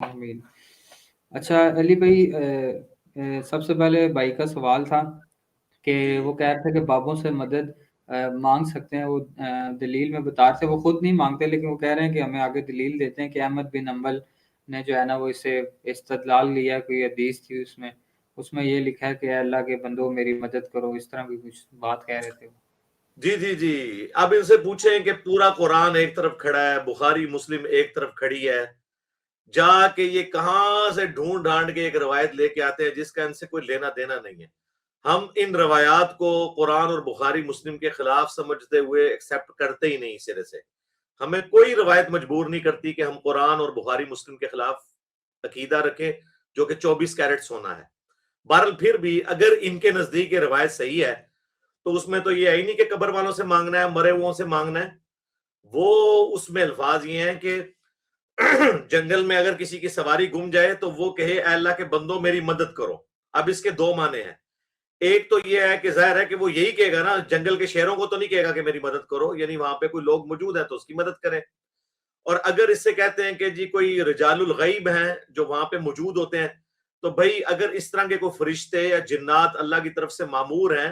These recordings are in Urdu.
آمین۔ اچھا علی بھائی، سب سے پہلے بھائی کا سوال تھا کہ جی وہ کہہ رہے تھے کہ بابوں سے مدد مانگ سکتے ہیں، وہ دلیل میں بتا رہے تھے، وہ خود نہیں مانگتے لیکن وہ کہہ رہے ہیں کہ ہمیں آگے دلیل دیتے ہیں کہ احمد بن حنبل نے جو ہے نا وہ اسے استدلال لیا، کوئی حدیث تھی اس میں یہ لکھا ہے کہ اے اللہ کے بندو میری مدد کرو، اس طرح کی کچھ بات کہہ رہے تھے۔ جی جی جی اب ان سے پوچھیں کہ پورا قرآن ایک طرف کھڑا ہے، بخاری مسلم ایک طرف کھڑی ہے، جا کے یہ کہاں سے ڈھونڈ ڈھانڈ کے ایک روایت لے کے آتے ہیں جس کا ان سے کوئی لینا دینا نہیں ہے۔ ہم ان روایات کو قرآن اور بخاری مسلم کے خلاف سمجھتے ہوئے ایکسیپٹ کرتے ہی نہیں سرے سے۔ ہمیں کوئی روایت مجبور نہیں کرتی کہ ہم قرآن اور بخاری مسلم کے خلاف عقیدہ رکھیں جو کہ 24 کیرٹ سونا ہے۔ بہرحال پھر بھی اگر ان کے نزدیک یہ روایت صحیح ہے تو اس میں تو یہ ہے ہی نہیں کہ قبر والوں سے مانگنا ہے، مرے ہوئوں سے مانگنا ہے۔ وہ اس میں الفاظ یہ ہیں کہ جنگل میں اگر کسی کی سواری گم جائے تو وہ کہے اے اللہ کے بندوں میری مدد کرو۔ اب اس کے دو معنی ہیں، ایک تو یہ ہے کہ ظاہر ہے کہ وہ یہی کہے گا نا، جنگل کے شیروں کو تو نہیں کہے گا کہ میری مدد کرو، یعنی وہاں پہ کوئی لوگ موجود ہیں تو اس کی مدد کریں۔ اور اگر اس سے کہتے ہیں کہ جی کوئی رجال الغیب ہیں جو وہاں پہ موجود ہوتے ہیں، تو بھائی اگر اس طرح کے کوئی فرشتے یا جنات اللہ کی طرف سے مامور ہیں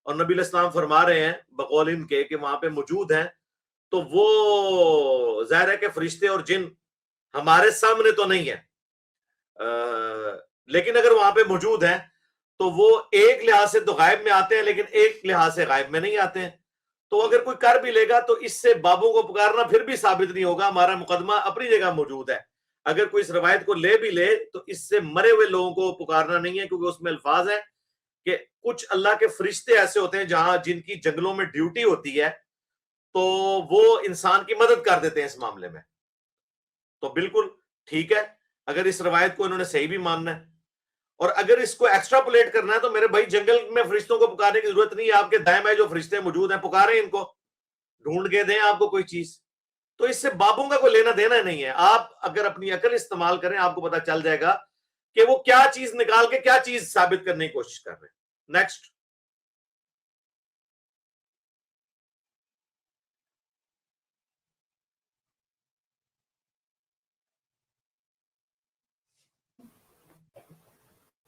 اور نبی علیہ السلام فرما رہے ہیں بقول ان کے کہ وہاں پہ موجود ہیں، تو وہ ظاہر ہے کہ فرشتے اور جن ہمارے سامنے تو نہیں ہے، لیکن اگر وہاں پہ موجود ہیں تو وہ ایک لحاظ سے تو غائب میں آتے ہیں لیکن ایک لحاظ سے غائب میں نہیں آتے ہیں۔ تو اگر کوئی کر بھی لے گا تو اس سے بابوں کو پکارنا پھر بھی ثابت نہیں ہوگا، ہمارا مقدمہ اپنی جگہ موجود ہے۔ اگر کوئی اس روایت کو لے بھی لے تو اس سے مرے ہوئے لوگوں کو پکارنا نہیں ہے، کیونکہ اس میں الفاظ ہے کہ کچھ اللہ کے فرشتے ایسے ہوتے ہیں جہاں جن کی جنگلوں میں ڈیوٹی ہوتی ہے تو وہ انسان کی مدد کر دیتے ہیں اس معاملے میں۔ تو بالکل ٹھیک ہے اگر اس روایت کو انہوں نے صحیح بھی ماننا ہے، اور اگر اس کو ایکسٹراپولیٹ کرنا ہے تو میرے بھائی جنگل میں فرشتوں کو پکارنے کی ضرورت نہیں ہے، آپ کے دائیں بائیں جو فرشتے موجود ہیں پکاریں ان کو، ڈھونڈ کے دیں آپ کو کوئی چیز۔ تو اس سے بابوں کا کوئی لینا دینا نہیں ہے۔ آپ اگر اپنی عقل استعمال کریں آپ کو پتا چل جائے گا کہ وہ کیا چیز نکال کے کیا چیز ثابت کرنے کی کوشش کر رہے ہیں۔ نیکسٹ۔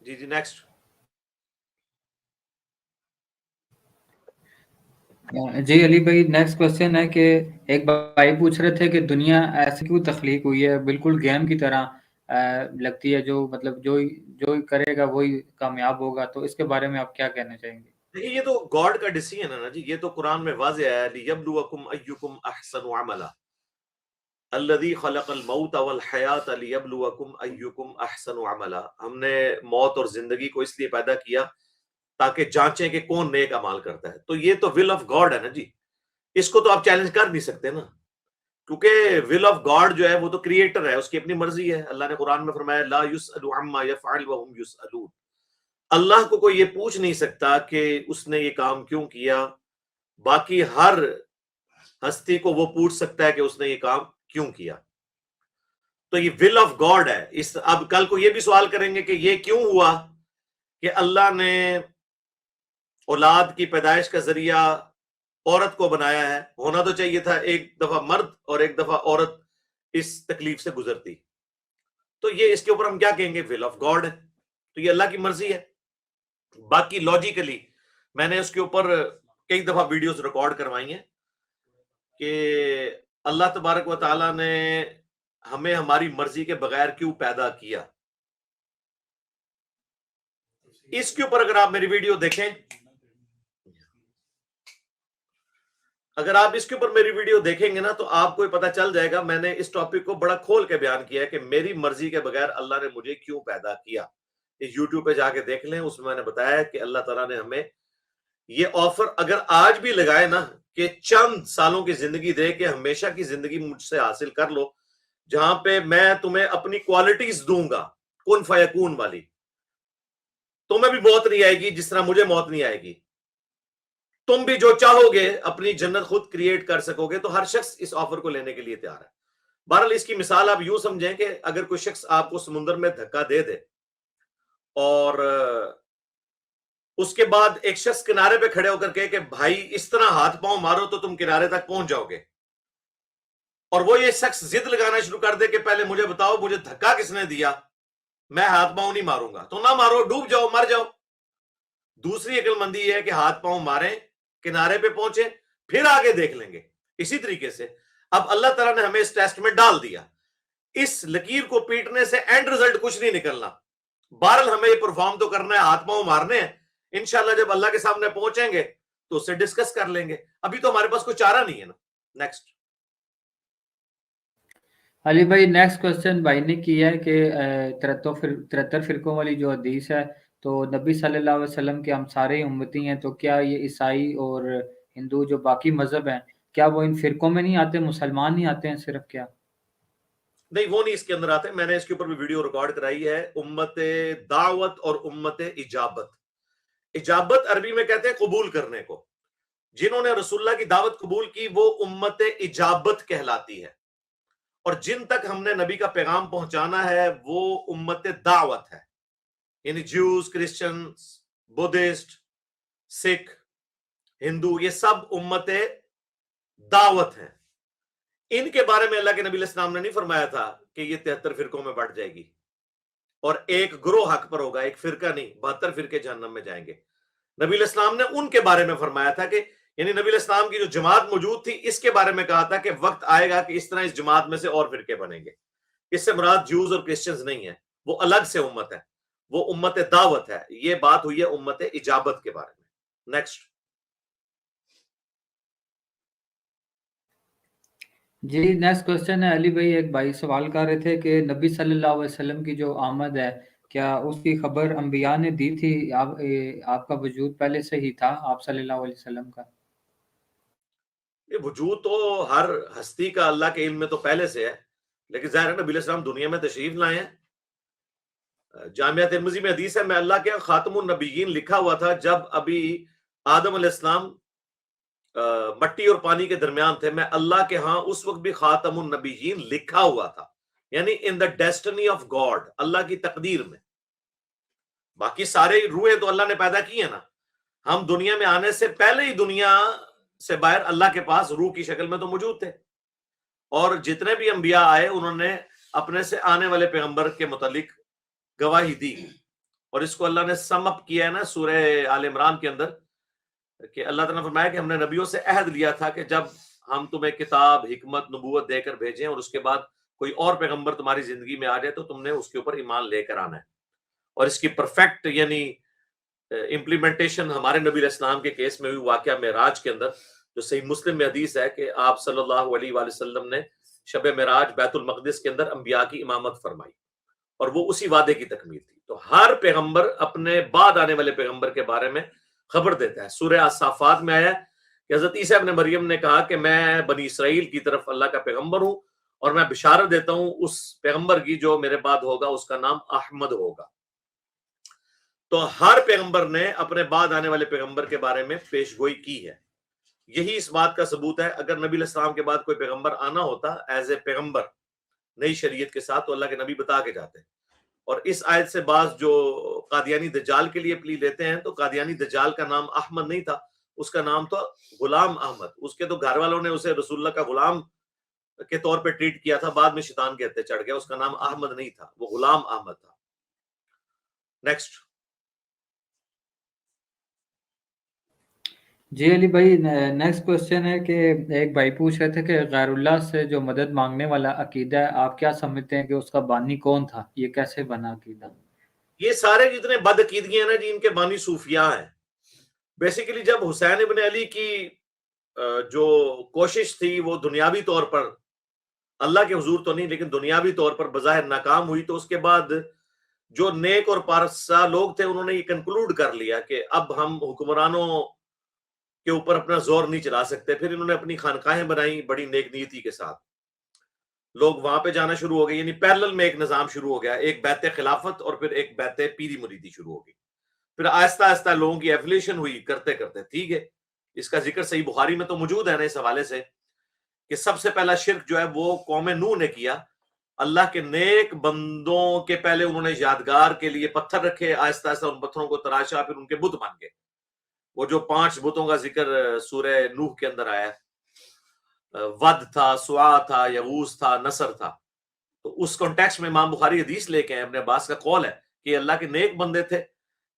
جی جی نیکسٹ۔ جی علی بھائی نیکسٹ کوشچن ہے کہ ایک بھائی پوچھ رہے تھے کہ دنیا ایسے کیوں تخلیق ہوئی ہے، بالکل گیم کی طرح لگتی ہے، جو مطلب جو کرے گا وہی کامیاب ہوگا، تو اس کے بارے میں آپ کیا کہنا چاہیں گے؟ دیکھیے یہ تو گاڈ کا ڈیسیژن ہے نا جی، یہ تو قرآن میں واضح ہے لِيَبْلُوَكُمْ أَيُّكُمْ أَحْسَنُ عَمَلًا الَّذِي خَلَقَ الْمَوْتَ وَالْحَيَاةَ لِيَبْلُوَكُمْ أَيُّكُمْ أَحْسَنُ عَمَلًا۔ ہم نے موت اور زندگی کو اس لیے پیدا کیا تاکہ جانچیں کہ کون نیک اعمال کرتا ہے۔ تو یہ تو ول آف گاڈ ہے نا جی، اس کو تو آپ چیلنج کر نہیں سکتے نا، کیونکہ ول آف گاڈ جو ہے وہ تو کریٹر ہے، اس کی اپنی مرضی ہے۔ اللہ نے قرآن میں فرمایا لا يسأل عما يفعل وهم يسألون، اللہ کو کوئی یہ پوچھ نہیں سکتا کہ اس نے یہ کام کیوں کیا، باقی ہر ہستی کو وہ پوچھ سکتا ہے کہ اس نے یہ کام کیوں کیا۔ تو یہ ول آف گاڈ ہے۔ اب کل کو یہ بھی سوال کریں گے کہ یہ کیوں ہوا کہ اللہ نے اولاد کی پیدائش کا ذریعہ عورت کو بنایا ہے، ہونا تو چاہیے تھا ایک دفعہ مرد اور ایک دفعہ عورت اس تکلیف سے گزرتی۔ تو یہ اس کے اوپر ہم کیا کہیں گے، ول آف گاڈ ہے، تو یہ اللہ کی مرضی ہے۔ باقی لاجیکلی میں نے اس کے اوپر کئی دفعہ ویڈیوز ریکارڈ کروائی ہیں کہ اللہ تبارک و تعالیٰ نے ہمیں ہماری مرضی کے بغیر کیوں پیدا کیا۔ اس کے اوپر اگر آپ میری ویڈیو دیکھیں، اگر آپ اس کے اوپر میری ویڈیو دیکھیں گے نا تو آپ کو پتا چل جائے گا، میں نے اس ٹاپک کو بڑا کھول کے بیان کیا ہے کہ میری مرضی کے بغیر اللہ نے مجھے کیوں پیدا کیا۔ یوٹیوب پہ جا کے دیکھ لیں، اس میں میں نے بتایا کہ اللہ تعالیٰ نے ہمیں یہ آفر اگر آج بھی لگائے نا کہ چند سالوں کی زندگی دے کے ہمیشہ کی زندگی مجھ سے حاصل کر لو جہاں پہ میں تمہیں اپنی کوالٹیز دوں گا کن فیکون والی، تمہیں بھی موت نہیں آئے گی جس طرح مجھے موت نہیں آئے گی، تم بھی جو چاہو گے اپنی جنت خود کریٹ کر سکو گے، تو ہر شخص اس آفر کو لینے کے لیے تیار ہے۔ بہرحال اس کی مثال آپ یوں سمجھیں کہ اگر کوئی شخص آپ کو سمندر میں دھکا دے دے اور اس کے بعد ایک شخص کنارے پہ کھڑے ہو کر کہے کہ بھائی اس طرح ہاتھ پاؤں مارو تو تم کنارے تک پہنچ جاؤ گے، اور وہ یہ شخص ضد لگانا شروع کر دے کہ پہلے مجھے بتاؤ مجھے دھکا کس نے دیا، میں ہاتھ پاؤں نہیں ماروں گا، تو نہ مارو، ڈوب جاؤ، مر جاؤ۔ دوسری عقل مندی یہ ہے کہ ہاتھ پاؤں ماریں، کنارے پہ پہنچے، پھر آگے دیکھ لیں گے۔ اسی طریقے سے اب اللہ تعالیٰ نے ہمیں اس ٹیسٹ میں ڈال دیا، اس لکیر کو پیٹنے سے اینڈ رزلٹ کچھ نہیں نکلنا، بہرحال ہمیں یہ پرفارم تو کرنا ہے، ہاتھ پاؤں مارنے ہیں۔ انشاءاللہ جب اللہ کے سامنے پہنچیں گے تو اس سے ڈسکس کر لیں گے، ابھی تو ہمارے پاس کوئی چارہ نہیں ہے نا۔ نیکسٹ علی بھائی نیکسٹ کوشچن بھائی نے کیا ہے کہ 73 فرقوں والی جو حدیث ہے، تو نبی صلی اللہ علیہ وسلم کے ہم سارے ہی امتی ہیں، تو کیا یہ عیسائی اور ہندو جو باقی مذہب ہیں کیا وہ ان فرقوں میں نہیں آتے، مسلمان نہیں آتے ہیں صرف؟ کیا نہیں، وہ نہیں اس کے اندر آتے، میں نے اس کے اوپر بھی ویڈیو ریکارڈ کرائی ہے۔ امت دعوت اور امت اجابت، اجابت عربی میں کہتے ہیں قبول کرنے کو، جنہوں نے رسول اللہ کی دعوت قبول کی وہ امت اجابت کہلاتی ہے، اور جن تک ہم نے نبی کا پیغام پہنچانا ہے وہ امت دعوت ہے، یعنی جیوز، کرسچنز، بدھسٹ، سکھ، ہندو، یہ سب امت دعوت ہیں۔ ان کے بارے میں اللہ کے نبی علیہ السلام نے نہیں فرمایا تھا کہ یہ 73 فرقوں میں بٹ جائے گی اور ایک گروہ حق پر ہوگا، ایک فرقہ نہیں، 72 فرقے جہنم میں جائیں گے۔ نبی علیہ السلام نے ان کے بارے میں فرمایا تھا کہ یعنی نبی علیہ السلام کی جو جماعت موجود تھی اس کے بارے میں کہا تھا کہ وقت آئے گا کہ اس طرح اس جماعت میں سے اور فرقے بنیں گے۔ اس سے مراد جوز اور کرسچنز نہیں ہے، وہ الگ سے امت ہے، وہ امت دعوت ہے۔ یہ بات ہوئی ہے امت اجابت کے بارے میں۔ نیکسٹ جی نیکسٹ کوشچن ہے علی بھائی، ایک بھائی سوال کر رہے تھے کہ نبی صلی اللہ علیہ وسلم کی جو آمد ہے کیا اس کی خبر انبیاء نے دی تھی؟ آپ کا وجود پہلے سے ہی تھا آپ صلی اللہ علیہ وسلم کا؟ یہ وجود تو ہر ہستی کا اللہ کے علم میں تو پہلے سے ہے، لیکن ظاہر ہے نبی علیہ السلام دنیا میں تشریف لائے ہیں۔ جامعہ ترمذی میں حدیث ہے، میں اللہ کے خاتم النبیین لکھا ہوا تھا جب ابھی آدم علیہ السلام مٹی اور پانی کے درمیان تھے، میں اللہ کے ہاں اس وقت بھی خاتم النبیین لکھا ہوا تھا، یعنی ان دا ڈیسٹنی آف گاڈ، اللہ کی تقدیر میں۔ باقی سارے روحیں تو اللہ نے پیدا کی ہیں نا، ہم دنیا میں آنے سے پہلے ہی دنیا سے باہر اللہ کے پاس روح کی شکل میں تو موجود تھے، اور جتنے بھی انبیاء آئے انہوں نے اپنے سے آنے والے پیغمبر کے متعلق گواہی دی، اور اس کو اللہ نے سم اپ کیا ہے نا سورہ آل عمران کے اندر، کہ اللہ تعالیٰ نے فرمایا کہ ہم نے نبیوں سے عہد لیا تھا کہ جب ہم تمہیں کتاب، حکمت، نبوت دے کر بھیجیں اور اس کے بعد کوئی اور پیغمبر تمہاری زندگی میں آ جائے تو تم نے اس کے اوپر ایمان لے کر آنا ہے، اور اس کی پرفیکٹ یعنی امپلیمنٹیشن ہمارے نبی علیہ السلام کے کیس میں ہوئی واقعہ معراج کے اندر، جو صحیح مسلم میں حدیث ہے کہ آپ صلی اللہ علیہ وآلہ وسلم نے شب معراج بیت المقدس کے اندر انبیاء کی امامت فرمائی، اور وہ اسی وعدے کی تکمیل تھی۔ تو ہر پیغمبر اپنے بعد آنے والے پیغمبر کے بارے میں خبر دیتا ہے۔ سورہ الصافات میں آیا کہ حضرت عیسیٰ ابن مریم نے کہا کہ میں بنی اسرائیل کی طرف اللہ کا پیغمبر ہوں، اور میں بشارت دیتا ہوں اس پیغمبر کی جو میرے بعد ہوگا، اس کا نام احمد ہوگا۔ تو ہر پیغمبر نے اپنے بعد آنے والے پیغمبر کے بارے میں پیش گوئی کی ہے۔ یہی اس بات کا ثبوت ہے، اگر نبی علیہ السلام کے بعد کوئی پیغمبر آنا ہوتا ایز اے پیغمبر نئی شریعت کے ساتھ، تو اللہ کے نبی بتا کے جاتے ہیں۔ اور اس آیت سے بعض جو قادیانی دجال کے لیے پلی لیتے ہیں، تو قادیانی دجال کا نام احمد نہیں تھا، اس کا نام تھا غلام احمد۔ اس کے تو گھر والوں نے اسے رسول اللہ کا غلام کے طور پہ ٹریٹ کیا تھا، بعد میں شیطان کے ہتھے چڑھ گیا، اس کا نام احمد نہیں تھا، وہ غلام احمد تھا۔ نیکسٹ جی علی بھائی نیکسٹ کوشچن ہے کہ ایک بھائی پوچھ رہے تھے کہ غیر اللہ سے جو مدد مانگنے والا عقیدہ ہے، آپ کیا سمجھتے ہیں کہ اس کا بانی کون تھا؟ یہ کیسے بنا عقیدہ؟ یہ سارے جتنے بد عقیدگیاں ہیں نا جی، ان کے بانی صوفیاء ہیں۔ بیسیکلی جب حسین ابن علی کی جو کوشش تھی وہ دنیاوی طور پر، اللہ کے حضور تو نہیں لیکن دنیاوی طور پر بظاہر ناکام ہوئی، تو اس کے بعد جو نیک اور پارسا لوگ تھے انہوں نے یہ کنکلوڈ کر لیا کہ اب ہم حکمرانوں کے اوپر اپنا زور نہیں چلا سکتے۔ پھر انہوں نے اپنی خانقاہیں بنائی بڑی نیک نیتی کے ساتھ، لوگ وہاں پہ جانا شروع ہو گئے، یعنی پیرلل میں ایک نظام شروع ہو گیا، ایک بیعت خلافت اور پھر ایک بیعت پیری مریدی شروع ہو گئی۔ پھر آہستہ آہستہ لوگوں کی ایفیلیشن ہوئی کرتے کرتے، ٹھیک ہے۔ اس کا ذکر صحیح بخاری میں تو موجود ہے نا اس حوالے سے کہ سب سے پہلا شرک جو ہے وہ قوم نوح نے کیا۔ اللہ کے نیک بندوں کے پہلے انہوں نے یادگار کے لیے پتھر رکھے، آہستہ آہستہ ان پتھروں کو تراشا، پھر ان کے بت بن گئے۔ وہ جو 5 بتوں کا ذکر سورہ نوح کے اندر آیا ہے، ود تھا، سوا تھا، یغوث تھا، نصر تھا. تو اس کانٹیکسٹ میں امام بخاری حدیث لے کے ہیں، ابن عباس کا قول ہے کہ یہ اللہ کے نیک بندے تھے.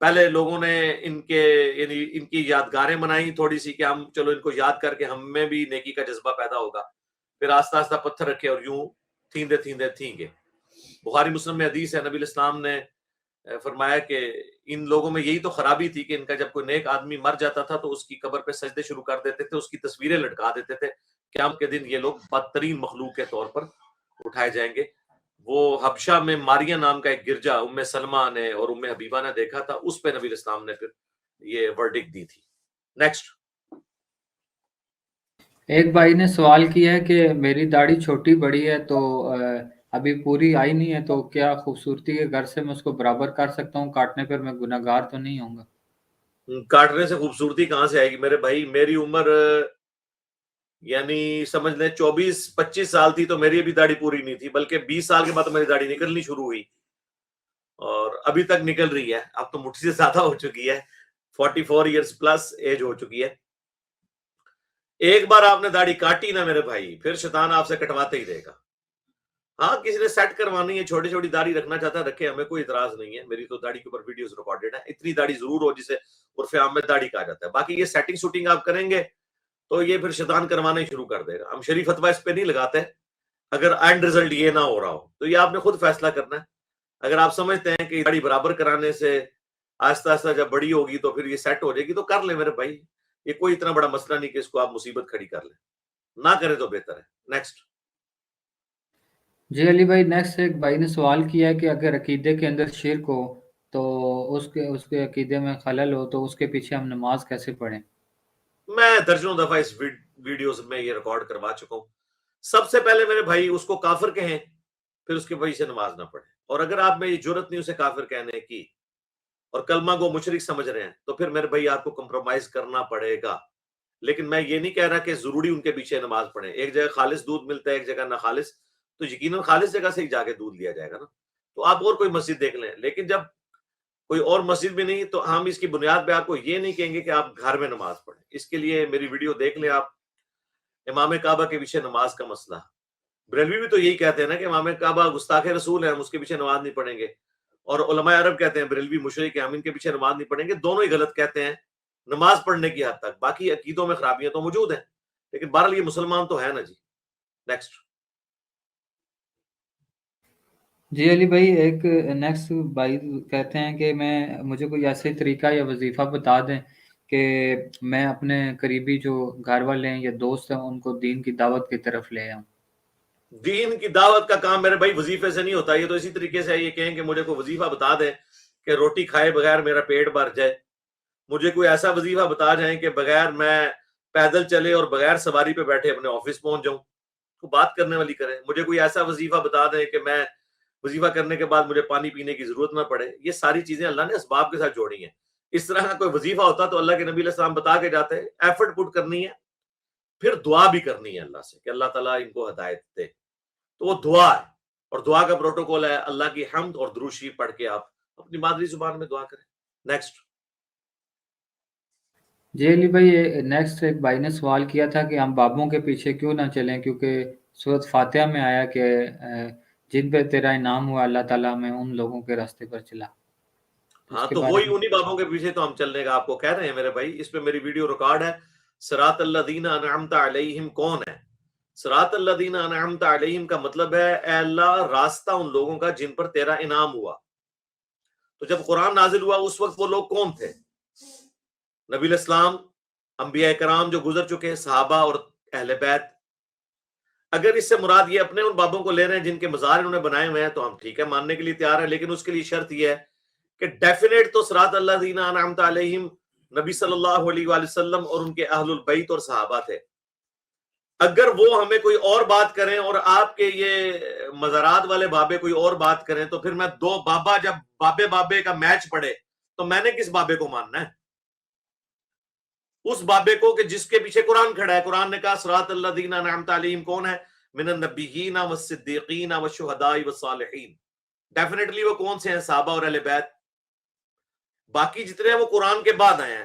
پہلے لوگوں نے ان کے یعنی ان کی یادگاریں بنائی تھوڑی سی کہ ہم چلو ان کو یاد کر کے ہم میں بھی نیکی کا جذبہ پیدا ہوگا. پھر آہستہ آہستہ پتھر رکھے اور یوں تھیندے تھیندے تھیں گے. بخاری مسلم میں حدیث ہے، نبی الاسلام نے فرمایا کہ ان لوگوں میں یہی تو خرابی تھی کہ ان کا جب کوئی نیک آدمی مر جاتا تھا تو اس کی قبر پہ سجدے شروع کر دیتے تھے، اس کی تصویریں لٹکا دیتے تھے. قیامت کے دن یہ لوگ بدترین مخلوق کے طور پر اٹھائے جائیں گے. وہ حبشہ میں ماریہ نام کا ایک گرجا ام سلمہ نے اور ام حبیبہ نے دیکھا تھا، اس پہ نبی الاسلام نے پھر یہ ورڈکٹ دی تھی. نیکسٹ. ایک بھائی نے سوال کیا ہے کہ میری داڑھی چھوٹی بڑی ہے تو ابھی پوری آئی نہیں ہے، تو کیا خوبصورتی کے غرض سے میں اس کو برابر کر سکتا ہوں؟ کاٹنے پر میں گناہ گار تو نہیں ہوں گا؟ کاٹنے سے خوبصورتی کہاں سے آئے گی میرے بھائی؟ میری عمر یعنی سمجھ لیں 24-25 سال تھی تو میری ابھی داڑھی پوری نہیں تھی، بلکہ 20 سال کے بعد تو میری داڑھی نکلنی شروع ہوئی اور ابھی تک نکل رہی ہے. اب تو مٹھی سے زیادہ ہو چکی ہے، 44 ایئرز پلس ایج ہو چکی ہے. ایک بار آپ نے داڑھی کاٹی نا میرے بھائی، پھر شیطان آپ سے کٹواتے ہی رہے گا. ہاں کسی نے سیٹ کروانی ہے، چھوٹی چھوٹی داڑھی رکھنا چاہتا ہے رکھے، ہمیں کوئی اعتراض نہیں ہے. میری تو داڑھی کے اوپر ویڈیوز ریکارڈڈ ہیں. اتنی داڑھی ضرور ہو جسے عرف عام میں داڑھی کہا جاتا ہے. باقی یہ سیٹنگ شوٹنگ آپ کریں گے تو یہ پھر شیطان کروانا شروع کر دے گا. ہم شریف فتویٰ اس پہ نہیں لگاتے اگر اینڈ رزلٹ یہ نہ ہو رہا ہو تو یہ آپ نے خود فیصلہ کرنا ہے. اگر آپ سمجھتے ہیں کہ داڑھی برابر کرانے سے آہستہ آہستہ جب بڑی ہوگی تو پھر یہ سیٹ ہو جائے گی تو کر لیں میرے بھائی. یہ کوئی اتنا بڑا مسئلہ نہیں کہ اس کو آپ مصیبت کھڑی کر لیں. نہ کریں تو بہتر ہے. نیکسٹ. جی علی بھائی، نیکسٹ ایک بھائی نے سوال کیا ہے کہ اگر عقیدے کے اندر شرک ہو تو اس کے عقیدے میں خلل ہو تو اس کے پیچھے ہم نماز کیسے پڑھیں؟ میں درجنوں دفعہ اس ویڈیوز میں یہ ریکارڈ کروا چکا ہوں. سب سے پہلے میرے بھائی اس کو کافر کہیں، پھر اس کے وجہ سے نماز نہ پڑھیں. اور اگر آپ میں یہ جرت نہیں اسے کافر کہنے کی اور کلمہ کو مشرک سمجھ رہے ہیں تو پھر میرے بھائی آپ کو کمپرومائز کرنا پڑے گا. لیکن میں یہ نہیں کہہ رہا کہ ضروری ان کے پیچھے نماز پڑھیں. ایک جگہ خالص دودھ ملتا ہے، ایک جگہ نہ خالص، تو یقیناً خالص جگہ سے ہی جا کے دودھ لیا جائے گا نا. تو آپ اور کوئی مسجد دیکھ لیں. لیکن جب کوئی اور مسجد بھی نہیں تو ہم اس کی بنیاد پہ آپ کو یہ نہیں کہیں گے کہ آپ گھر میں نماز پڑھیں. اس کے لیے میری ویڈیو دیکھ لیں آپ، امام کعبہ کے پیچھے نماز کا مسئلہ. بریلوی بھی تو یہی کہتے ہیں نا کہ امام کعبہ گستاخ رسول ہے، ہم اس کے پیچھے نماز نہیں پڑھیں گے. اور علماء عرب کہتے ہیں بریلوی مشرک ہے، ہم ان کے پیچھے نماز نہیں پڑھیں گے. دونوں ہی غلط کہتے ہیں نماز پڑھنے کی حد تک. باقی عقیدوں میں خرابیاں تو موجود ہیں، لیکن بہرحال یہ مسلمان تو ہے نا جی. نیکسٹ. جی علی بھائی، ایک نیکسٹ بھائی کہتے ہیں کہ مجھے کوئی ایسے طریقہ یا وظیفہ بتا دیں کہ میں اپنے قریبی جو گھر والے ہیں یا دوست ہیں ان کو دین کی دعوت کی طرف لے آؤں. دین کی دعوت کا کام میرے بھائی وظیفے سے نہیں ہوتا. یہ تو اسی طریقے سے یہ کہیں کہ مجھے کوئی وظیفہ بتا دیں کہ روٹی کھائے بغیر میرا پیٹ بھر جائے. مجھے کوئی ایسا وظیفہ بتا جائیں کہ بغیر میں پیدل چلے اور بغیر سواری پہ بیٹھے اپنے آفس پہنچ جاؤں. تو بات کرنے والی کریں. مجھے کوئی ایسا وظیفہ بتا دیں کہ میں وظیفہ کرنے کے بعد مجھے پانی پینے کی ضرورت نہ پڑے. یہ ساری چیزیں اللہ نے اسباب کے ساتھ جوڑی ہیں. اس طرح کا کوئی وظیفہ ہوتا تو اللہ کے نبی علیہ السلام بتا کے جاتے. ایفرٹ پٹ کرنی ہے، پھر دعا بھی کرنی ہے اللہ سے کہ اللہ تعالیٰ ان کو ہدایت دے. تو وہ دعا ہے، اور دعا کا پروٹوکول ہے اللہ کی حمد اور درود شریف پڑھ کے آپ اپنی مادری زبان میں دعا کریں. نیکسٹ. جی علی بھائی، نیکسٹ ایک بھائی نے سوال کیا تھا کہ ہم بابوں کے پیچھے کیوں نہ چلیں، کیونکہ سورۃ فاتحہ میں آیا کہ جن پہ تیرا انعام ہوا اللہ تعالیٰ میں ان لوگوں کے راستے پر چلا. اس ہاں کے تو بارے وہی میں انہی بابوں کے پیچھے تو ہم چلنے کا آپ کو کہہ رہے ہیں میرے بھائی. اس پہ میری ویڈیو ریکارڈ ہے. صراط الذین انعمت علیہم کون ہے؟ صراط الذین انعمت علیہم کا مطلب ہے اے اللہ راستہ ان لوگوں کا جن پر تیرا انعام ہوا. تو جب قرآن نازل ہوا اس وقت وہ لوگ کون تھے؟ نبی الاسلام، انبیاء کرام جو گزر چکے، صحابہ اور اہل بیت. اگر اس سے مراد یہ اپنے ان بابوں کو لے رہے ہیں جن کے مزار انہوں نے بنائے ہوئے ہیں تو ہم ٹھیک ہے ماننے کے لیے تیار ہیں. لیکن اس کے لیے شرط یہ ہے کہ ڈیفینیٹ تو صراط الذین انعمت علیہم نبی صلی اللہ علیہ وآلہ وسلم اور ان کے اہل البیت اور صحابہ تھے. اگر وہ ہمیں کوئی اور بات کریں اور آپ کے یہ مزارات والے بابے کوئی اور بات کریں تو پھر میں دو بابا جب بابے کا میچ پڑے تو میں نے کس بابے کو ماننا ہے؟ اس بابے کو کہ جس کے پیچھے قرآن کھڑا ہے. قرآن نے کہا صراط الذین انعمت علیہم کون ہے؟ من النبیین والصدیقین والشہداء والصالحین. ڈیفینیٹلی وہ کون سے ہیں؟ صحابہ اور اہل بیت. باقی جتنے ہیں وہ قرآن کے بعد آئے ہیں.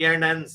K&N's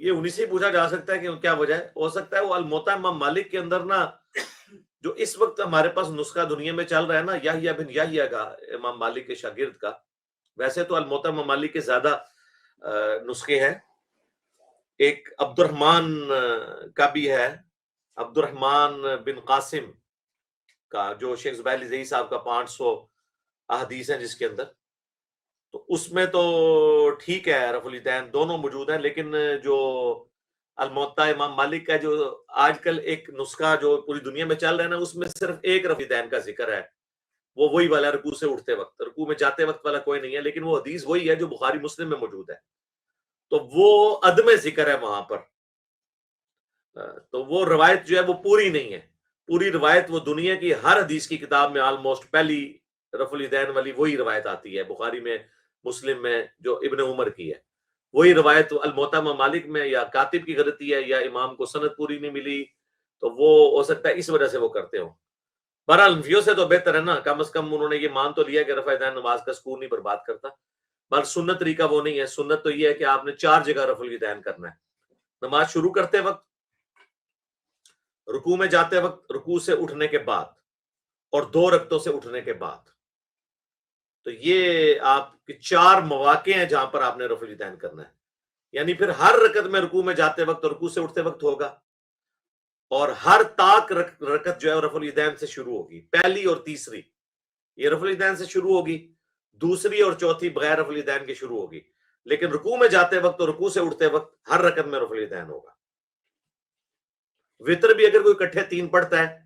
یہ انہی سے پوچھا جا سکتا ہے کہ کیا وجہ ہے. ہو سکتا ہے وہ الموطا امام مالک کے اندر نا جو اس وقت ہمارے پاس نسخہ دنیا میں چل رہا ہے نا یحییٰ بن یحییٰ کا امام مالک کے شاگرد کا, ویسے تو الموطا امام مالک کے زیادہ نسخے ہیں. ایک عبد الرحمن کا بھی ہے, عبد الرحمن بن قاسم کا, جو شیخ زبیر علی زئی صاحب کا 500 احادیث ہیں جس کے اندر, تو اس میں تو ٹھیک ہے رفع الیدین دونوں موجود ہیں. لیکن جو الموطا امام مالک کا جو آج کل ایک نسخہ جو پوری دنیا میں چل رہا ہے نا, اس میں صرف ایک رفع الیدین کا ذکر ہے, وہ وہی والا رکوع سے اٹھتے وقت, رکوع میں جاتے وقت والا کوئی نہیں ہے. لیکن وہ حدیث وہی ہے جو بخاری مسلم میں موجود ہے, تو وہ عدم ذکر ہے وہاں پر. تو وہ روایت جو ہے وہ پوری نہیں ہے. پوری روایت وہ دنیا کی ہر حدیث کی کتاب میں آلموسٹ پہلی رفع الیدین والی وہی روایت آتی ہے, بخاری میں مسلم میں جو ابن عمر کی ہے وہی روایت. الموطا امام مالک میں یا کاتب کی غلطی ہے یا امام کو سند پوری نہیں ملی, تو وہ ہو سکتا ہے اس وجہ سے وہ کرتے ہوں. بہرحال انفیوں سے تو بہتر ہے نا, کم از کم انہوں نے یہ مان تو لیا کہ رفع الیدین نماز کا سکون نہیں برباد کرتا. بل سنت طریقہ وہ نہیں ہے. سنت تو یہ ہے کہ آپ نے 4 جگہ رفع الیدین کرنا ہے, نماز شروع کرتے وقت, رکوع میں جاتے وقت, رکوع سے اٹھنے کے بعد, اور 2 رکعتوں سے اٹھنے کے بعد. تو یہ آپ کے 4 مواقع ہیں جہاں پر آپ نے رفع الیدین کرنا ہے. یعنی پھر ہر رکعت میں رکوع میں جاتے وقت اور رکوع سے اٹھتے وقت ہوگا, اور ہر طاق رکعت جو ہے رفع الیدین سے شروع ہوگی. پہلی اور تیسری یہ رفع الیدین سے شروع ہوگی, دوسری اور چوتھی بغیر رفع الیدین کے شروع ہوگی. لیکن رکوع میں جاتے وقت اور رکوع سے اٹھتے وقت ہر رکعت میں رفع الیدین ہوگا. وطر بھی اگر کوئی اکٹھے 3 پڑھتا ہے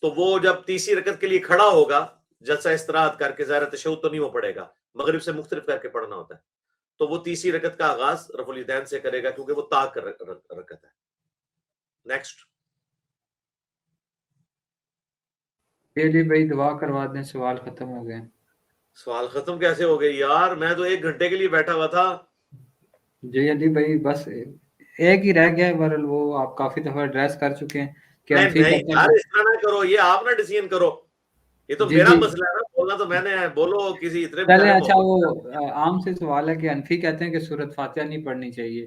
تو وہ جب تیسری رکعت کے لیے کھڑا ہوگا جلسہ استراحت کر کے, ظاہر تشہد تو نہیں وہ پڑھے گا, مغرب سے مختلف کر کے پڑھنا ہوتا ہے, تو وہ تیسری رکعت کا آغاز رفع الیدین سے کرے گا کیونکہ وہ طاق رکعت ہے. نیکسٹ. جی بھائی دعا کروا دیں, سوال ختم ہو گئے. سوال ختم کیسے ہو گئے یار, میں تو 1 گھنٹے کے لیے بیٹھا ہوا تھا. جی علی بھائی بس ایک ہی رہ گیا ہے, ورل وہ آپ کافی دفعہ ایڈریس کر چکے ہیں کہ انفی نہیں کہتے یار ہیں. اس طرح نہ کرو, یہ آپ نہ ڈیسیژن کرو, یہ تو جی میرا جی مسئلہ ہے نا, بولنا تو میں نے ہے. بولو کسی اتنے چلیں, بیچارے اچھا محمد. وہ عام سے سوال ہے کہ انفی کہتے ہیں کہ سورۃ فاتحہ نہیں پڑھنی چاہیے.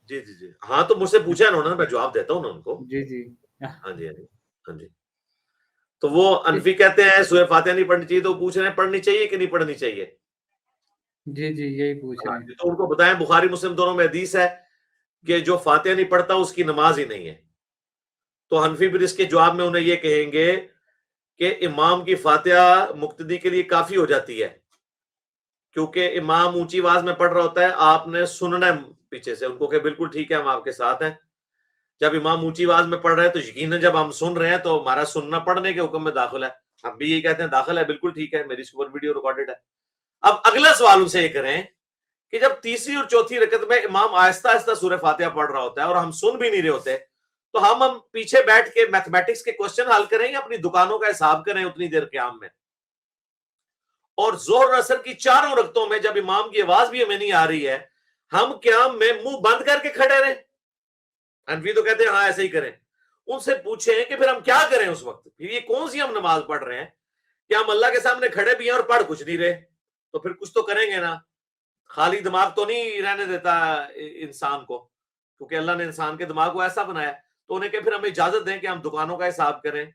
جی جی جی ہاں, تو مجھ سے پوچھا انہوں نے, میں جواب دیتا ہوں نا ان کو. جی جی ہاں جی ہاں جی. تو وہ انفی کہتے ہیں سورۃ فاتحہ نہیں پڑھنی چاہیے, تو پوچھ رہے ہیں پڑھنی چاہیے کہ نہیں پڑھنی چاہیے. جی جی یہی پوچھ رہے ہیں. تو ان کو بتائیں بخاری مسلم دونوں میں حدیث ہے کہ جو فاتحہ نہیں پڑھتا اس کی نماز ہی نہیں ہے. تو حنفی پھر اس کے جواب میں انہیں یہ کہیں گے کہ امام کی فاتحہ مقتدی کے لیے کافی ہو جاتی ہے, کیونکہ امام اونچی آواز میں پڑھ رہا ہوتا ہے, آپ نے سننا ہے پیچھے سے. ان کو کہ بالکل ٹھیک ہے, ہم آپ کے ساتھ ہیں. جب امام اونچی آواز میں پڑھ رہے ہیں تو یقیناً جب ہم سن رہے ہیں تو ہمارا سننا پڑھنے کے حکم میں داخل ہے. ہم بھی یہی کہتے ہیں داخل ہے, بالکل ٹھیک ہے, میری سپر ویڈیو ریکارڈڈ ہے. اب اگلا سوال ان سے یہ کریں کہ جب تیسری اور چوتھی رکعت میں امام آہستہ آہستہ سورہ فاتحہ پڑھ رہا ہوتا ہے اور ہم سن بھی نہیں رہے ہوتے, تو ہم پیچھے بیٹھ کے میتھمیٹکس کے کوسچن حل کریں یا اپنی دکانوں کا حساب کریں اتنی دیر قیام میں؟ اور ظہر اور عصر کی 4 رکعتوں میں جب امام کی آواز بھی ہمیں نہیں آ رہی ہے, ہم قیام میں منہ بند کر کے کھڑے رہیں؟ انفی تو کہتے ہیں ہاں ایسے ہی کریں. ان سے پوچھیں کہ پھر ہم کیا کریں اس وقت, پھر یہ کون سی ہم نماز پڑھ رہے ہیں کہ ہم اللہ کے سامنے کھڑے بھی ہیں اور پڑھ کچھ نہیں رہے؟ تو پھر کچھ تو کریں گے نا. خالی دماغ تو نہیں رہنے دیتا انسان کو, کیونکہ اللہ نے انسان کے دماغ کو ایسا بنایا. تو انہیں کہ پھر ہمیں اجازت دیں کہ ہم دکانوں کا حساب کریں,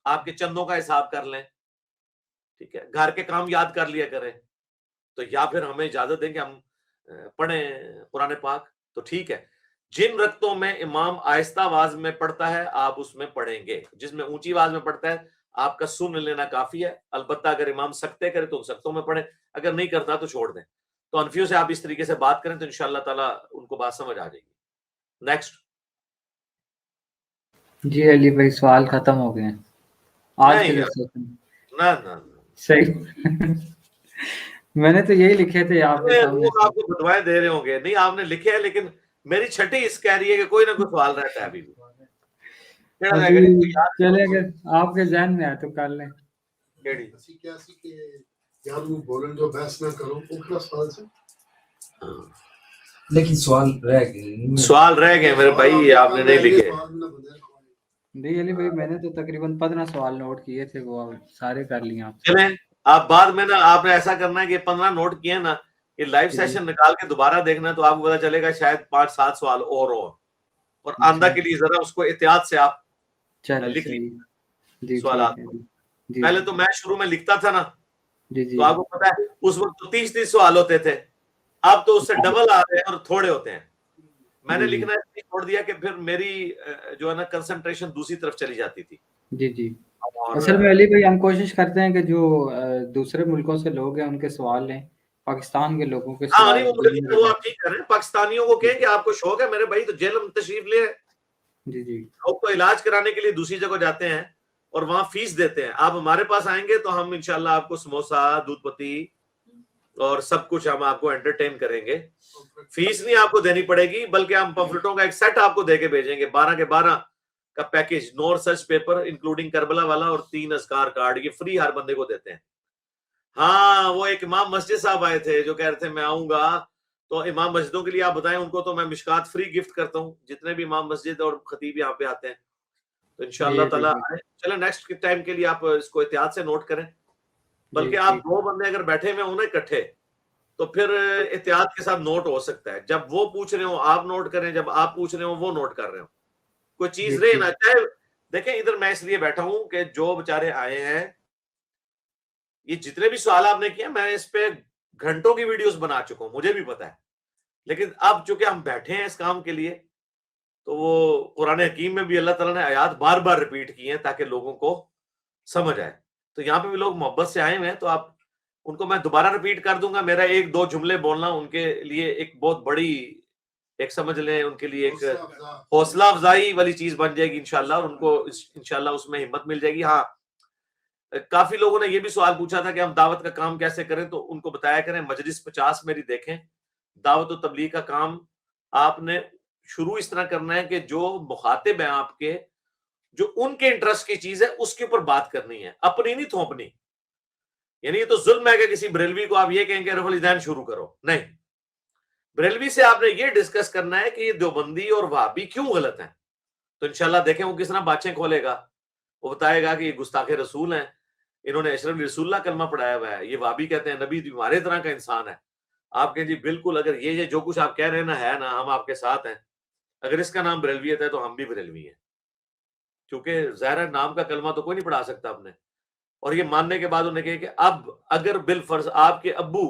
آپ کے چندوں کا حساب کر لیں, ٹھیک ہے, گھر کے کام یاد کر لیا کریں. تو یا پھر ہمیں اجازت دیں کہ ہم پڑھیں قرآن پاک. تو ٹھیک ہے, جن رکعتوں میں امام آہستہ آواز میں پڑھتا ہے آپ اس میں پڑھیں گے, جس میں اونچی آواز میں پڑھتا ہے آپ کا سن لینا کافی ہے. البتہ اگر امام سکتے کرے تو سکتوں میں پڑھیں, اگر نہیں کرتا تو چھوڑ دیں. تو انفیوں سے آپ اس طریقے سے بات کریں تو انشاءاللہ تعالیٰ ان کو بات سمجھ آ جائے گی. نیکسٹ. جی علی بھائی سوال ختم ہو گئے ہیں آج کے نہیں سیشن. نہ صحیح میں نے تو یہی لکھے تھے آپ کے سامنے. لوگ آپ کو بدوائیں دے رہے ہوں گے, نہیں آپ نے لکھے ہیں, لیکن میری چھٹی اس کہہ رہی ہے کہ کوئی نہ کوئی سوال رہتا ہے ابھی بھی. ابھی چلے اگر آپ کے ذہن میں آئے تو کر لیں. لیکن سوال رہ گئے میرے بھائی, آپ نے نہیں لکھے. نہیں علی بھائی میں نے تو تقریباً 15 سوال نوٹ کیے تھے, وہ سارے کر لیے آپ. چلیں آپ بعد میں نا, آپ نے ایسا کرنا ہے کہ 15 نوٹ کیے نا, یہ لائیو سیشن نکال کے دوبارہ دیکھنا تو آپ کو پتا چلے گا شاید 5-7 سوال اور آندہ کے لیے ذرا اس کو احتیاط سے آپ لکھ لیجیے سوالات. پہلے تو میں شروع میں لکھتا تھا نا تو آپ کو پتا ہے اس وقت تو 30 سوال ہوتے تھے, اب تو اس سے ڈبل آ رہے ہیں اور تھوڑے ہوتے ہیں. میں نے لکھنا چھوڑ دیا کہ پھر میری جو ہے نا کنسنٹریشن دوسری طرف چلی جاتی تھی. جی اصل میں علی بھائی ہم کوشش کرتے ہیں کہ جو دوسرے ملکوں سے لوگ ہیں ان کے سوال لیں, پاکستان کے لوگوں کے سوال. وہ آپ ٹھیک کر رہے ہیں, پاکستانیوں کو کہیں کہ آپ کو شوق ہے میرے بھائی تو جیل میں تشریف لے. جی لوگ تو علاج کرانے کے لیے دوسری جگہ جاتے ہیں اور وہاں فیس دیتے ہیں. آپ ہمارے پاس آئیں گے تو ہم انشاءاللہ آپ کو سموسا, دودھ پتی اور سب کچھ ہم آپ کو انٹرٹین کریں گے. فیس نہیں آپ کو دینی پڑے گی, بلکہ ہم پمفلٹوں کا ایک سیٹ آپ کو دے کے بھیجیں گے, 12 کے 12 کا package, 9 research paper including Karbala والا اور 3 اذکار کارڈ, یہ فری ہر بندے کو دیتے ہیں. ہاں وہ ایک امام مسجد صاحب آئے تھے جو کہہ رہے تھے میں آؤں گا, تو امام مسجدوں کے لیے آپ بتائیں ان کو تو میں مشکات فری گفٹ کرتا ہوں, جتنے بھی امام مسجد اور خطیب یہاں پہ آتے ہیں. تو انشاءاللہ تعالیٰ چلیں نیکسٹ ٹائم کے لیے آپ اس کو احتیاط سے نوٹ کریں. بلکہ آپ 2 بندے اگر بیٹھے ہوئے انہیں اکٹھے تو پھر احتیاط کے ساتھ نوٹ ہو سکتا ہے. جب وہ پوچھ رہے ہوں آپ نوٹ کریں, جب آپ پوچھ رہے ہوں وہ نوٹ کر رہے ہوں, کوئی چیز رہے نہ چاہے. دیکھیں ادھر میں اس لیے بیٹھا ہوں کہ جو بےچارے آئے ہیں, یہ جتنے بھی سوال آپ نے کیا میں اس پہ گھنٹوں کی ویڈیوز بنا چکا ہوں, مجھے بھی پتا ہے. لیکن اب چونکہ ہم بیٹھے ہیں اس کام کے لیے تو وہ قرآن حکیم میں بھی اللہ تعالیٰ نے آیات بار بار ریپیٹ کی ہیں تاکہ لوگوں کو سمجھ آئے. تو یہاں پہ بھی لوگ محبت سے آئے ہوئے ہیں, تو آپ ان کو میں دوبارہ ریپیٹ کر دوں گا. میرا 1-2 جملے بولنا ان کے لیے ایک بہت بڑی, ایک سمجھ لیں ان کے لیے ایک حوصلہ افزائی والی چیز بن جائے گی انشاءاللہ, اور ان کو انشاءاللہ اس میں ہمت مل جائے گی. ہاں کافی لوگوں نے یہ بھی سوال پوچھا تھا کہ ہم دعوت کا کام کیسے کریں, تو ان کو بتایا کریں مجلس 50 میری دیکھیں. دعوت و تبلیغ کا کام آپ نے شروع اس طرح کرنا ہے کہ جو مخاطب ہیں آپ کے, جو ان کے انٹرسٹ کی چیز ہے اس کے اوپر بات کرنی ہے, اپنی نہیں تھوپنی. یعنی یہ تو ظلم ہے کہ کسی بریلوی کو آپ یہ کہیں کہ رفع الیدین شروع کرو, نہیں. بریلوی سے آپ نے یہ ڈسکس کرنا ہے کہ یہ دیوبندی اور وہابی کیوں غلط ہیں. تو انشاءاللہ دیکھیں وہ کس طرح باتیں کھولے گا. وہ بتائے گا کہ یہ گستاخ رسول ہیں, انہوں نے اشرف رسول اللہ کلمہ پڑھایا ہوا ہے, یہ وہابی کہتے ہیں نبی تمہارے طرح کا انسان ہے. آپ کہیں جی بالکل, اگر یہ جو کچھ آپ کہہ رہے ہیں نا ہے نا, ہم آپ کے ساتھ ہیں. اگر اس کا نام بریلویت ہے تو ہم بھی بریلوی ہیں, کیونکہ ظاہر نام کا کلمہ تو کوئی نہیں پڑھا سکتا آپ نے. اور یہ ماننے کے بعد انہوں نے کہا کہ اب اگر بالفرض آپ کے ابو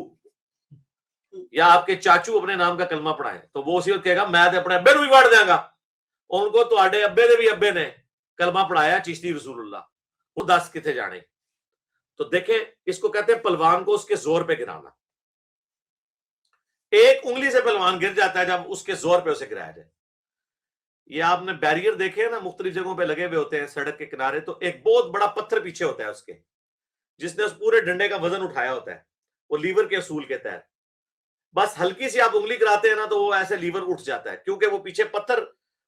یا آپ کے چاچو اپنے نام کا کلمہ پڑھائیں تو وہ اسی وقت کہے گا میں اپنے ابے نو بھی پڑھ دیا گا. ان کو تو آڈے ابے دے بھی ابے نے کلمہ پڑھایا چشتی رسول اللہ, وہ 10 کتنے جانے. تو دیکھیں اس کو کہتے ہیں پلوان کو اس کے زور پہ گرانا. ایک انگلی سے پلوان گر جاتا ہے جب اس کے زور پہ اسے گرایا جائے. یہ آپ نے بیریئر دیکھے نا مختلف جگہوں پہ لگے ہوئے ہوتے ہیں سڑک کے کنارے, تو ایک بہت بڑا پتھر پیچھے ہوتا ہے اس کے, جس نے اس پورے ڈنڈے کا وزن اٹھایا ہوتا ہے, وہ لیور کے اصول کے تحت. بس ہلکی سی آپ انگلی کراتے ہیں نا تو وہ ایسے لیور اٹھ جاتا ہے, کیونکہ وہ پیچھے پتھر,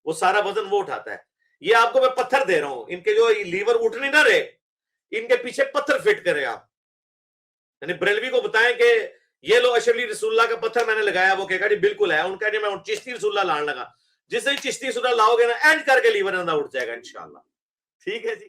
وہ سارا وزن وہ اٹھاتا ہے. یہ آپ کو میں پتھر دے رہا ہوں, ان کے جو لیور اٹھ نہیں نہ رہے, ان کے پیچھے پتھر فٹ کریں آپ. یعنی بریلوی کو بتائیں کہ یہ لو اشرف علی رسول اللہ کا پتھر میں نے لگایا, وہ کہے گا جی بالکل ہے. ان کا جی میں چشتی رسول اللہ لان لگا, جس سے چشتی رسول اللہ لاؤ گے نا اینڈ کر کے لیور اندر اٹھ جائے گا انشاءاللہ. ٹھیک ہے جی.